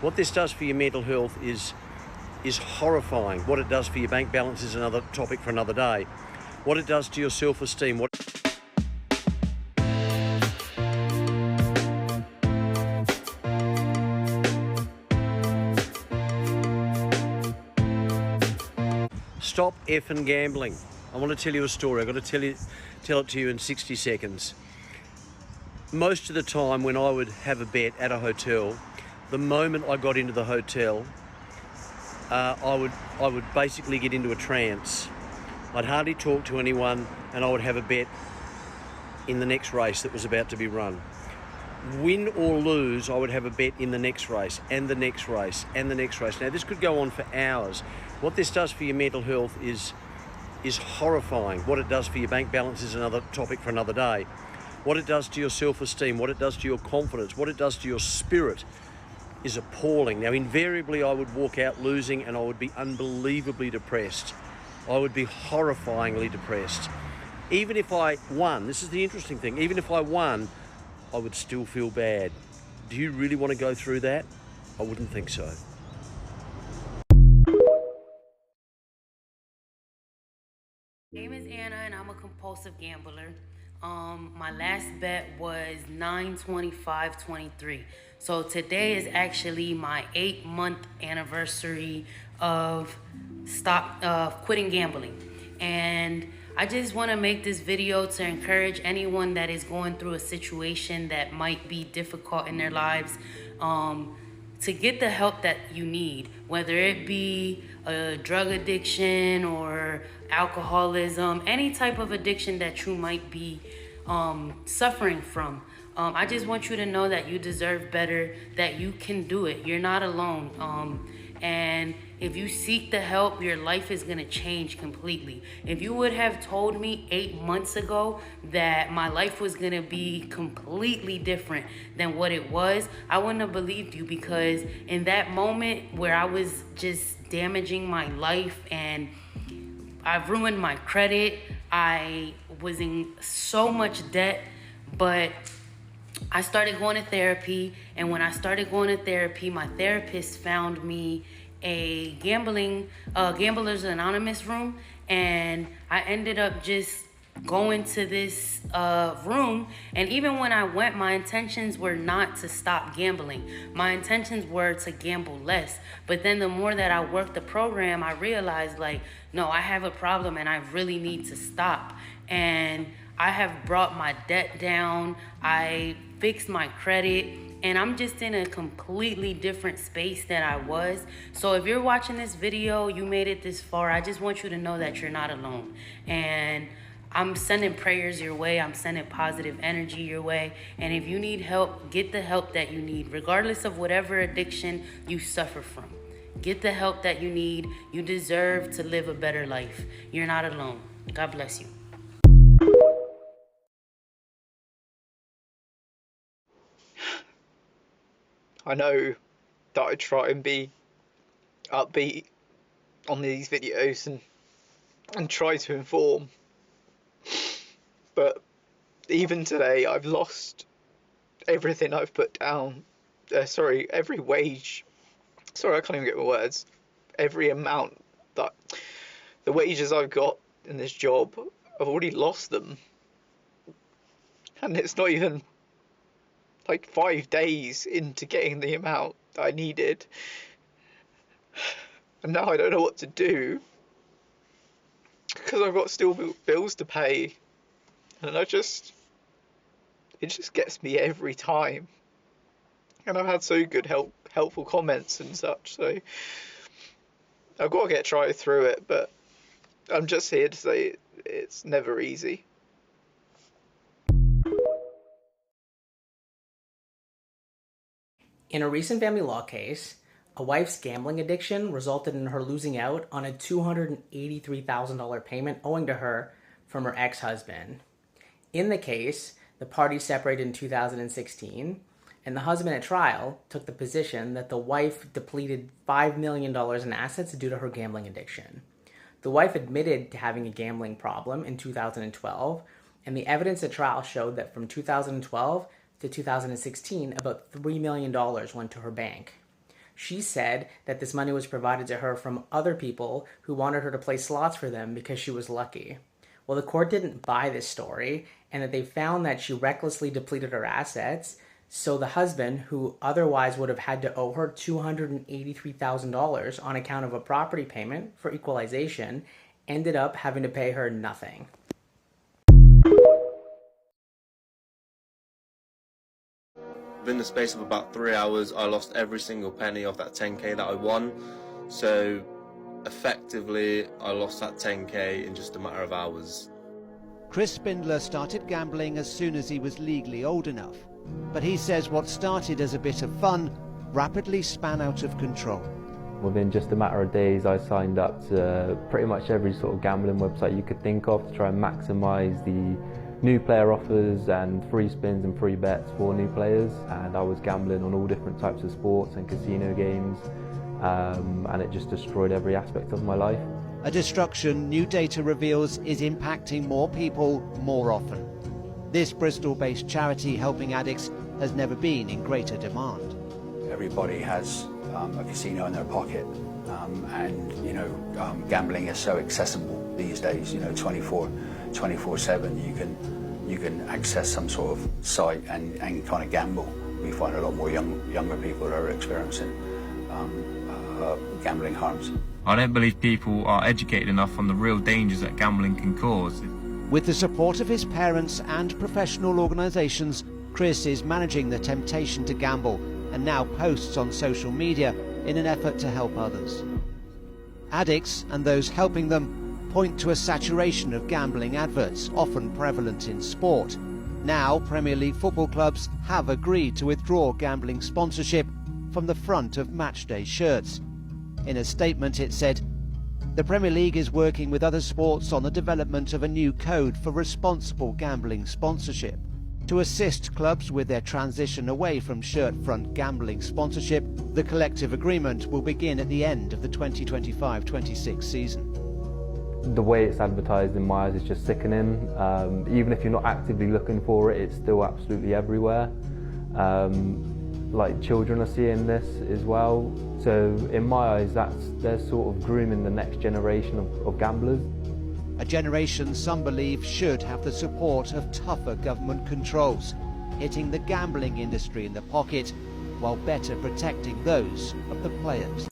What this does for your mental health is horrifying. What it does for your bank balance is another topic for another day. What it does to your self-esteem, Stop effing gambling. I want to tell you a story. I've got to tell it to you in 60 seconds. Most of the time when I would have a bet at a hotel, the moment I got into the hotel, I would basically get into a trance. I'd hardly talk to anyone, and I would have a bet in the next race that was about to be run. Win or lose, I would have a bet in the next race, and the next race, and the next race. Now, this could go on for hours. What this does for your mental health is horrifying. What it does for your bank balance is another topic for another day. What it does to your self-esteem, what it does to your confidence, what it does to your spirit is appalling. Now, invariably, I would walk out losing and I would be unbelievably depressed. I would be horrifyingly depressed. Even if I won, this is the interesting thing, even if I won, I would still feel bad. Do you really want to go through that? I wouldn't think so. My name is Anna and I'm a compulsive gambler. My last bet was 9/25/23. So today is actually my 8-month anniversary of quitting gambling. And I just want to make this video to encourage anyone that is going through a situation that might be difficult in their lives, to get the help that you need, whether it be a drug addiction or alcoholism, any type of addiction that you might be suffering from. I just want you to know that you deserve better, that you can do it. You're not alone. And if you seek the help, your life is going to change completely. If you would have told me 8 months ago that my life was going to be completely different than what it was, I wouldn't have believed you, because in that moment where I was just damaging my life and I've ruined my credit, I was in so much debt, but I started going to therapy, and when I started going to therapy, my therapist found me a Gamblers Anonymous room, and I ended up just going to this room. And even when I went, my intentions were not to stop gambling. My intentions were to gamble less. But then the more that I worked the program, I realized, like, no, I have a problem and I really need to stop. And I have brought my debt down. I fixed my credit, and I'm just in a completely different space than I was. So if you're watching this video, you made it this far, I just want you to know that you're not alone. And I'm sending prayers your way. I'm sending positive energy your way. And if you need help, get the help that you need, regardless of whatever addiction you suffer from. Get the help that you need. You deserve to live a better life. You're not alone. God bless you. I know that I try and be upbeat on these videos and try to inform, but even today I've lost everything I've put down. Every wage. Sorry, I can't even get my words. Every amount that the wages I've got in this job, I've already lost them, and it's not even like 5 days into getting the amount that I needed, and now I don't know what to do because I've got still bills to pay, and it just gets me every time. And I've had so good helpful comments and such, so I've got to try through it, but I'm just here to say it's never easy. In a recent family law case, a wife's gambling addiction resulted in her losing out on a $283,000 payment owing to her from her ex-husband. In the case, the parties separated in 2016, and the husband at trial took the position that the wife depleted $5 million in assets due to her gambling addiction. The wife admitted to having a gambling problem in 2012, and the evidence at trial showed that from 2012 to 2016, about $3 million went to her bank. She said that this money was provided to her from other people who wanted her to play slots for them because she was lucky. Well, the court didn't buy this story, and that they found that she recklessly depleted her assets, so the husband, who otherwise would have had to owe her $283,000 on account of a property payment for equalization, ended up having to pay her nothing. Within the space of about 3 hours, I lost every single penny of that 10k that I won. So effectively, I lost that 10k in just a matter of hours. Chris Spindler started gambling as soon as he was legally old enough. But he says what started as a bit of fun rapidly span out of control. Within just a matter of days, I signed up to pretty much every sort of gambling website you could think of to try and maximise the new player offers and free spins and free bets for new players. And I was gambling on all different types of sports and casino games, and it just destroyed every aspect of my life. A destruction new data reveals is impacting more people more often. This Bristol-based charity helping addicts has never been in greater demand. Everybody has a casino in their pocket, and gambling is so accessible these days. 24/7 you can access some sort of site and kind of gamble. We find a lot more younger people are experiencing gambling harms. I don't believe people are educated enough on the real dangers that gambling can cause. With the support of his parents and professional organisations, Chris is managing the temptation to gamble and now posts on social media in an effort to help others. Addicts and those helping them point to a saturation of gambling adverts, often prevalent in sport. Now, Premier League football clubs have agreed to withdraw gambling sponsorship from the front of matchday shirts. In a statement it said, "The Premier League is working with other sports on the development of a new code for responsible gambling sponsorship. To assist clubs with their transition away from shirt-front gambling sponsorship, the collective agreement will begin at the end of the 2025-26 season." The way it's advertised in my eyes is just sickening. Even if you're not actively looking for it, it's still absolutely everywhere. Like children are seeing this as well. So in my eyes, they're sort of grooming the next generation of gamblers. A generation some believe should have the support of tougher government controls, hitting the gambling industry in the pocket while better protecting those of the players.